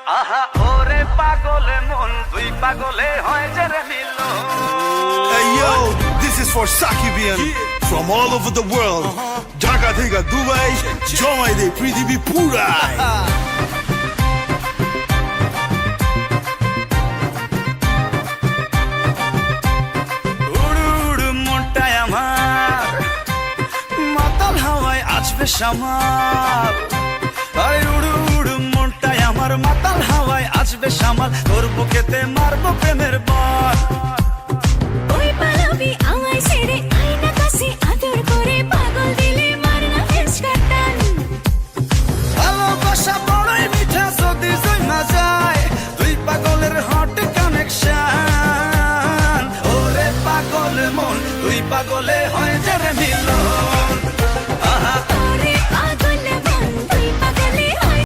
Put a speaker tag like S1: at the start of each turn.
S1: আহা ওরে পাগলে মন দুই পাগলে হয় যে রে মিলন।
S2: Hey yo, this is for Sakibian from all over the world. Jaga Thega Dubai, Joy de Prithivi Purai.
S1: উড়ু উড়ু মনটায় আমার মাতাল হাওয়ায় আছবে সামাল। আরে উড়ু উড়ু মনটায় আমার মাতাল হাওয়ায় আছবে সামাল। তোর বুকেতে মারবো প্রেমের বান।